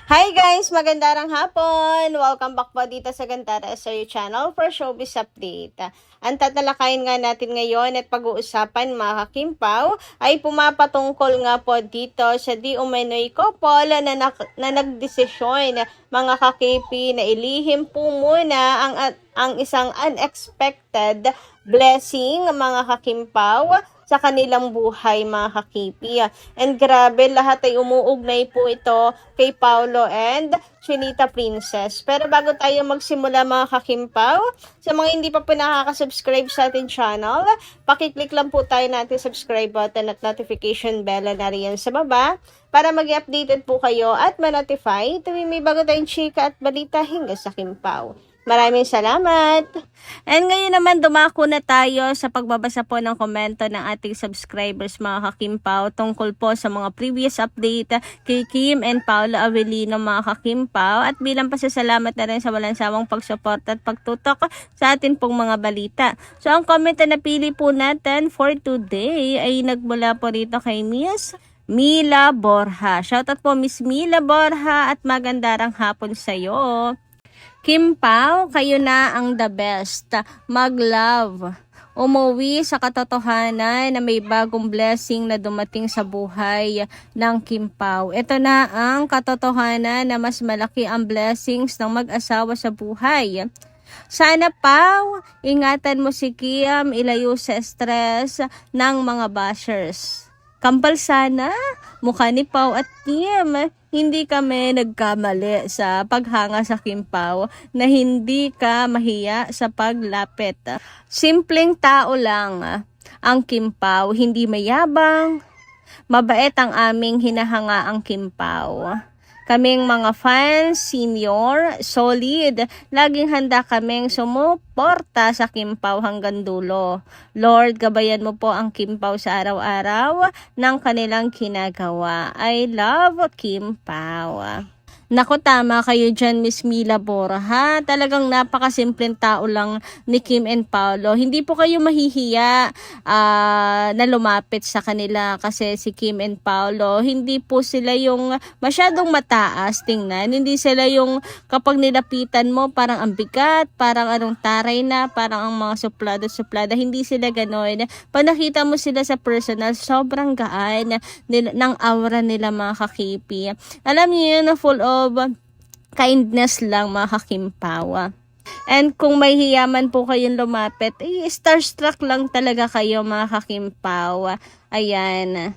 Hi guys! Magandang hapon! Welcome back po dito sa Gantara SRU channel for showbiz update. Ang tatalakayin nga natin ngayon at pag-uusapan mga kakimpaw ay pumapatungkol nga po dito sa di umano'y couple na nagdesisyon mga kakipi na ilihim po muna ang isang unexpected blessing mga kakimpaw sa kanilang buhay mga kakipi. And grabe, lahat ay umuugnay po ito kay Paolo and Chinita Princess. Pero bago tayo magsimula mga kakimpaw, sa mga hindi pa po nakaka-subscribe sa ating channel, pakiclick lang po tayo natin subscribe button at notification bell na riyan sa baba para mag-updated po kayo at ma-notify tuwing may bago tayong chika at balita hingga sa Kimpaw. Maraming salamat! And ngayon naman dumako na tayo sa pagbabasa po ng komento ng ating subscribers mga kakimpaw tungkol po sa mga previous update kay Kim and Paolo Avellino mga kakimpaw at bilang pasasalamat na rin sa walang sawang pagsuporta at pagtutok sa atin pong mga balita. So ang comment na napili po natin for today ay nagmula po rito kay Miss Mila Borja. Shoutout po Miss Mila Borja at magandarang hapon sa'yo. Kimpaw, kayo na ang the best. Mag-love. Umuwi sa katotohanan na may bagong blessing na dumating sa buhay ng Kimpaw. Ito na ang katotohanan na mas malaki ang blessings ng mag-asawa sa buhay. Sana Pau, ingatan mo si Kim, ilayo sa stress ng mga bashers. Kampal sana, mukha ni Pau at Kim. Hindi kami nagkamali sa paghanga sa Kimpaw na hindi ka mahiya sa paglapit. Simpleng tao lang ang Kimpaw, hindi mayabang. Mabait ang aming hinahanga ang Kimpaw. Kaming mga fans, senior, solid, laging handa kaming sumuporta sa Kimpaw hanggang dulo. Lord, gabayan mo po ang Kimpaw sa araw-araw ng kanilang ginagawa. I love Kimpaw. Naku, tama kayo dyan, Miss Mila Borja. Talagang napakasimpleng tao lang ni Kim and Paolo. Hindi po kayo mahihiya na lumapit sa kanila kasi si Kim and Paolo, hindi po sila yung masyadong mataas tingnan. Hindi sila yung kapag nilapitan mo parang ang bigat, parang anong taray na, parang ang mga suplada-suplada. Hindi sila gano'n. Pag nakita mo sila sa personal, sobrang gaan ng aura nila mga kakipi. Alam niyo yun na full of kindness lang mga kakimpawa. And kung may hiyaman po kayong lumapit, starstruck lang talaga kayo mga kakimpawa. Ayan.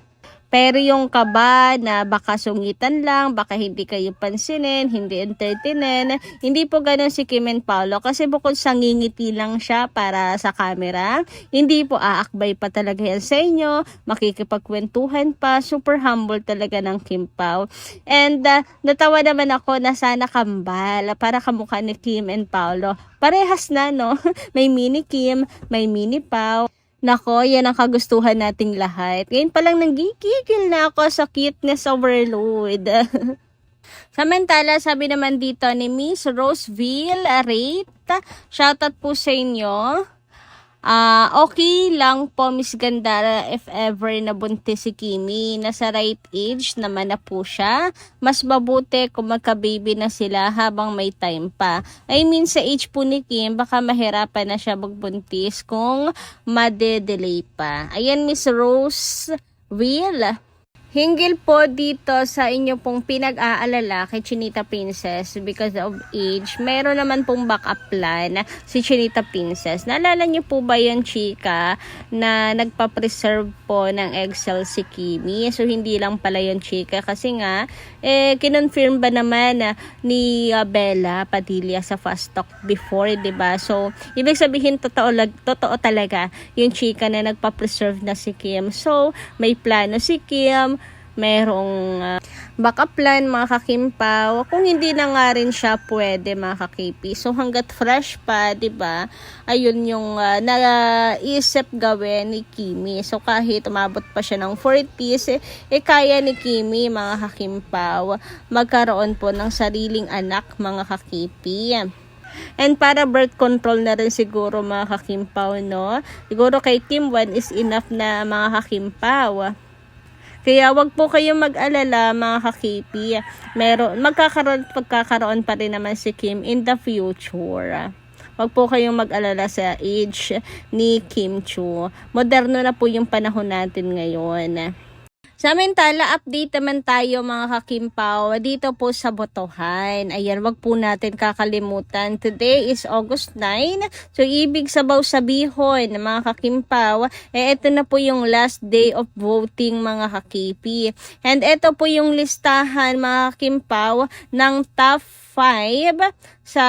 Pero yung kaba na baka sungitan lang, baka hindi kayo pansinin, hindi entertainin, hindi po ganun si Kim and Paolo. Kasi bukod sa ngingiti lang siya para sa camera, hindi po aakbay pa talaga yan sa inyo, makikipagkwentuhan pa, super humble talaga ng Kim Pao. And natawa naman ako na sana kambal, para kamukha ni Kim and Paolo. Parehas na, no? May mini Kim, may mini Pao. Nako, yan ang kagustuhan nating lahat. Ngayon palang nanggigigil na ako sa cuteness overload. Samantala, sabi naman dito ni Miss Roseville Rate, shoutout po sa inyo. Okay lang po Miss Gandara if ever nabuntis si Kimi. Nasa right age naman na po siya. Mas mabuti kung magka-baby na sila habang may time pa. I mean sa age po ni Kim, baka mahirapan na siya magbuntis kung made-delay pa. Ayan Miss Rose Will. Hinggil po dito sa inyo pong pinag-aalala kay Chinita Princess because of age, meron naman pong backup plan si Chinita Princess. Naalala niyo po ba yung chika na nagpa-preserve po ng egg cell si Kimi? So hindi lang pala yung chika kasi nga, kinonfirm ba naman ni Bella Padilla sa Fast Talk before, diba? So, ibig sabihin totoo talaga yung chika na nagpa-preserve na si Kim. So, may plano si Kim, merong backup plan mga kakimpaw. Kung hindi na nga rin siya pwede mga kakipi. So hanggat fresh pa, 'di ba? Ayun yung naisip gawin ni Kimi. So kahit umabot pa siya ng 40s, kaya ni Kimi mga kakimpaw magkaroon po ng sariling anak mga kakipi. And para birth control na rin siguro mga kakimpaw, no? Siguro kay Kim 1 is enough na mga kakimpaw. Kaya wag po kayong mag-alala mga kakipi. Magkakaroon pa rin naman si Kim in the future. Wag po kayong mag-alala sa age ni Kim Chiu. Moderno na po yung panahon natin ngayon. Samantala, update naman tayo mga kakimpaw dito po sa botohan. Ayan, wag po natin kakalimutan. Today is August 9. So, ibig sabihon mga kakimpaw, ito na po yung last day of voting mga kakipi. And ito po yung listahan mga kakimpaw ng top 5 sa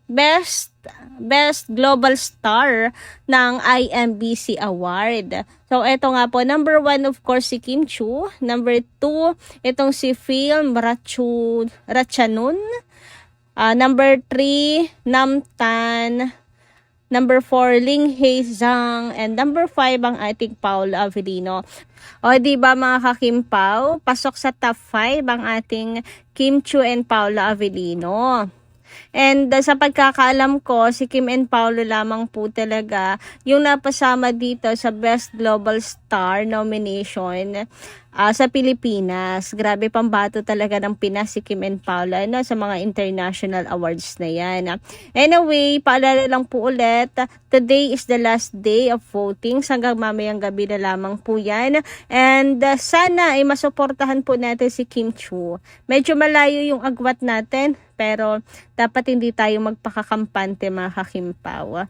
Best Global Star ng IMBC Award. So, eto nga po, number 1 of course si Kim Chiu. Number 2, itong si Film Ratchanun. Number 3, Namtan. Number 4, Ling Hae Zhang. And number 5, ang ating Paul Avellino. O, diba mga kakimpaw, pasok sa top 5 ang ating Kim Chiu and Paula Avellino. And sa pagkakaalam ko, si Kim and Paolo lamang po talaga yung napasama dito sa Best Global Star nomination sa Pilipinas. Grabe, pambato talaga ng Pinas si Kim and Paolo sa mga international awards na yan. Anyway, paalala lang po ulit, today is the last day of voting. Hanggang mamayang gabi na lamang po yan. And sana ay masuportahan po natin si Kim Chiu. Medyo malayo yung agwat natin, pero dapat hindi tayo magpakakampante mga kakimpaw.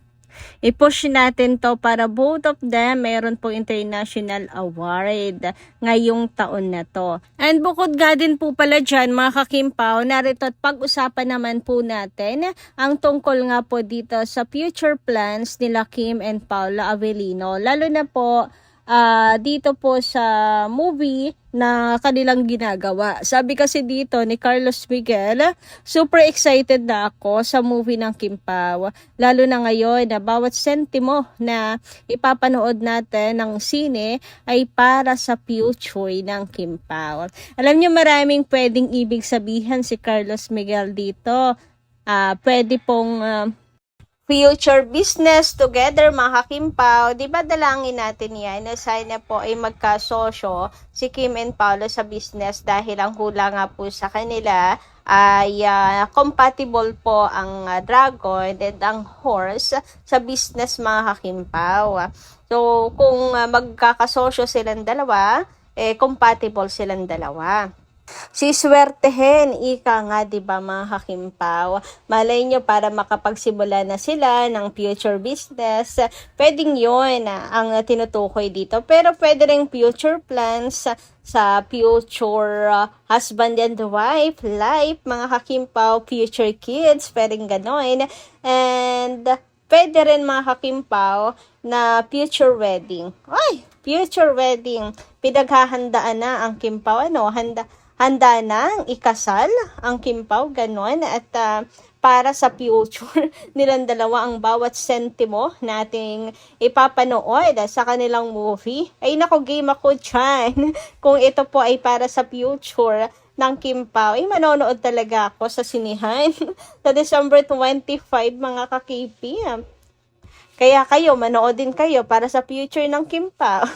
I-push natin to para both of them meron po international award ngayong taon na to. And bukod nga din po pala dyan mga kakimpaw, narito at pag-usapan naman po natin ang tungkol nga po dito sa future plans nila Kim and Paula Avellino. Lalo na po dito po sa movie na kanilang ginagawa. Sabi kasi dito ni Carlos Miguel, super excited na ako sa movie ng Kim Pao. Lalo na ngayon na bawat sentimo na ipapanood natin ng sine ay para sa future ng Kim Pao. Alam niyo, maraming pwedeng ibig sabihin si Carlos Miguel dito. Pwede pong future business together mga kakimpaw. Diba dalangin natin yan na sana po ay magkasosyo si Kim and Paolo sa business dahil ang hula nga po sa kanila ay compatible po ang dragon and ang horse sa business mga kakimpaw. So kung magkakasosyo silang dalawa, compatible silang dalawa. Siswertehin, ika nga, diba mga kakimpaw? Malay nyo para makapagsimula na sila ng future business. Pwedeng yun ang tinutukoy dito. Pero pwede rin future plans sa future husband and wife, life, mga kakimpaw, future kids, pwedeng gano'n. And pwede rin mga kakimpaw na future wedding. Ay, future wedding. Pinaghahandaan na ang kimpaw, handa nang ikasal ang Kimpaw, ganon. At para sa future nilang dalawa, ang bawat sentimo nating ipapanood sa kanilang movie. Ay nako, game ako dyan. Kung ito po ay para sa future ng Kimpaw, ay manonood talaga ako sa sinihan sa December 25 mga kakipi. Kaya kayo, manood din kayo para sa future ng Kimpaw.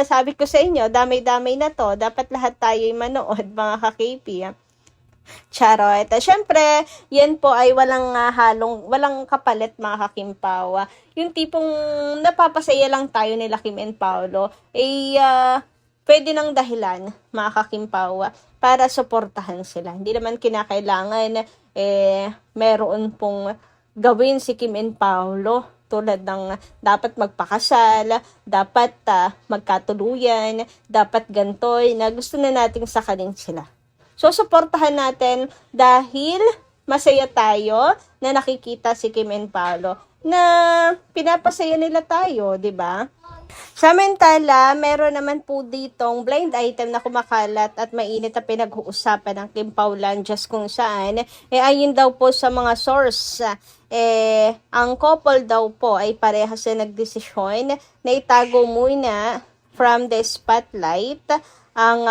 Sabi ko sa inyo, damay-damay na to. Dapat lahat tayo'y manood, mga ka-KP. Charot. Siyempre, yan po ay walang kapalit, mga ka-Kimpaw. Yung tipong napapasaya lang tayo nila Kim and Paolo, pwede ng dahilan, mga ka-Kimpaw, para suportahan sila. Hindi naman kinakailangan, meron pong gawin si Kim and Paolo. Tulad ng dapat magpakasal, dapat magkatuluyan, dapat gantoy, na gusto na nating sakaling sila. So, suportahan natin dahil masaya tayo na nakikita si Kim and Paolo na pinapasaya nila tayo, di ba? Samantala, meron naman po ditong blind item na kumakalat at mainit na pinag-uusapan ng Kim Paulandias kung saan, ayun daw po sa mga source, ang couple daw po ay parehas na nagdesisyon na itago muna from the spotlight ang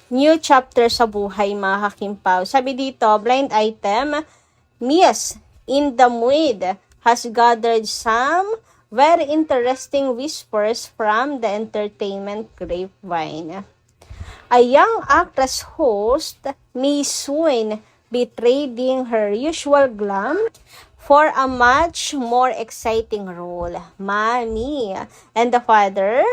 new chapter sa buhay mga kakimpaw. Sabi dito, blind item, Mias in the mood has gathered some very interesting whispers from the entertainment grapevine. A young actress host may soon be trading her usual glam for a much more exciting role. Mommy. And the father?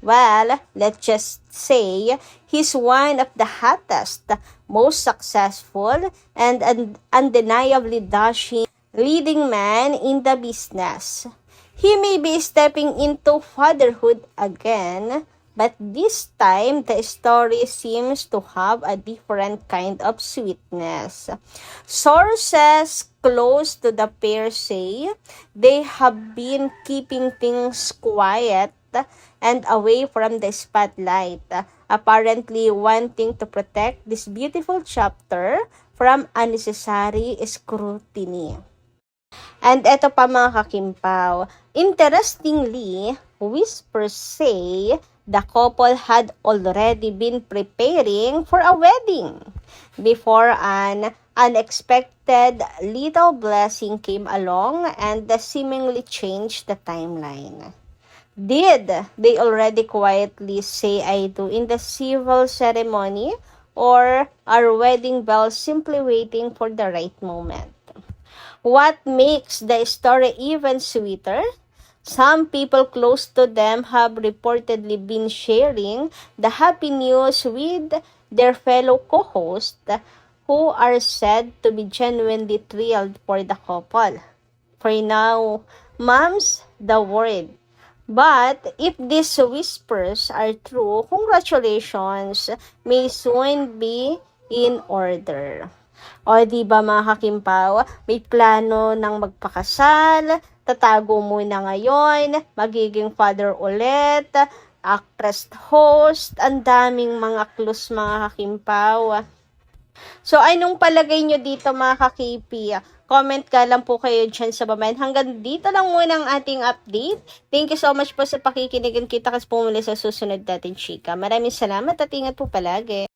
Well, let's just say he's one of the hottest, most successful, and undeniably dashing leading man in the business. He may be stepping into fatherhood again, but this time the story seems to have a different kind of sweetness. Sources close to the pair say they have been keeping things quiet and away from the spotlight, apparently wanting to protect this beautiful chapter from unnecessary scrutiny. And eto pa mga kakimpaw, interestingly, whispers say the couple had already been preparing for a wedding before an unexpected little blessing came along and seemingly changed the timeline. Did they already quietly say I do in the civil ceremony, or are wedding bells simply waiting for the right moment? What makes the story even sweeter? Some people close to them have reportedly been sharing the happy news with their fellow co-hosts, who are said to be genuinely thrilled for the couple. For now, mom's the word. But if these whispers are true, congratulations may soon be in order. O di ba mga kakimpaw, may plano ng magpakasal, tatago muna ngayon, magiging father ulit, actress host, ang daming mga clues mga kakimpaw. So, anong palagay nyo dito mga kakipi? Comment ka lang po kayo dyan sa baba. Hanggang dito lang muna ang ating update. Thank you so much po sa pakikinig. Kita kasi po muli sa susunod natin, chika. Maraming salamat at ingat po palagi.